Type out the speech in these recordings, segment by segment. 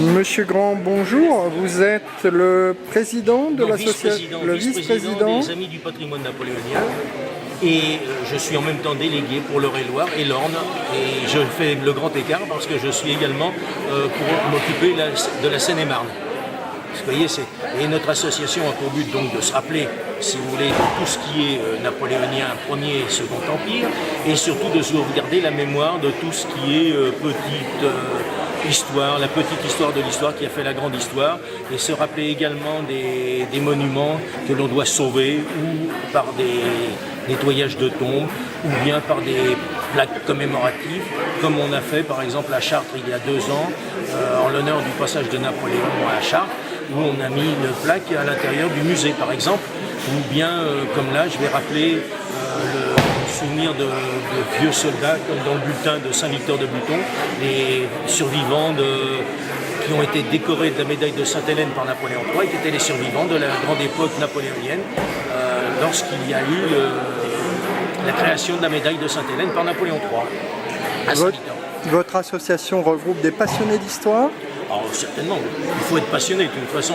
Monsieur Grand, bonjour. Vous êtes le président de l'association, le vice-président des Amis du patrimoine napoléonien. Et je suis en même temps délégué pour l'Eure-et-Loir et l'Orne. Et je fais le grand écart parce que je suis également pour m'occuper de la Seine-et-Marne. Vous voyez, et notre association a pour but donc de se rappeler, si vous voulez, de tout ce qui est napoléonien, Premier et Second Empire, et surtout de sauvegarder la mémoire de tout ce qui est petite histoire, la petite histoire de l'histoire qui a fait la grande histoire, et se rappeler également des monuments que l'on doit sauver, ou par des nettoyages de tombes, ou bien par des plaques commémoratives, comme on a fait par exemple à Chartres il y a 2 ans, en l'honneur du passage de Napoléon à Chartres, où on a mis une plaque à l'intérieur du musée par exemple, ou bien comme là je vais rappeler le souvenir de vieux soldats comme dans le bulletin de Saint-Victor de Buton, les survivants qui ont été décorés de la médaille de Sainte-Hélène par Napoléon III et qui étaient les survivants de la grande époque napoléonienne lorsqu'il y a eu la création de la médaille de Sainte-Hélène par Napoléon III à Saint-Victor. Votre association regroupe des passionnés d'histoire? Alors, certainement, il faut être passionné de toute façon.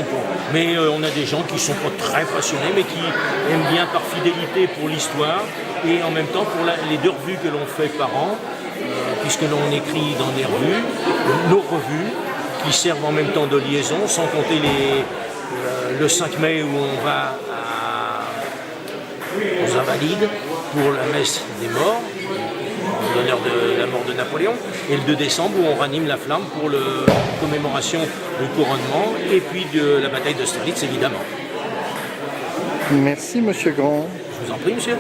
Mais on a des gens qui ne sont pas très passionnés, mais qui aiment bien par fidélité pour l'histoire et en même temps pour les 2 revues que l'on fait par an, puisque l'on écrit dans des revues, nos revues, qui servent en même temps de liaison, sans compter le 5 mai où on va aux Invalides pour la messe des morts, en l'honneur de la mort de Napoléon, et le 2 décembre où on ranime la flamme pour la commémoration du couronnement et puis de la bataille d'Austerlitz évidemment. Merci Monsieur Grand. Je vous en prie monsieur.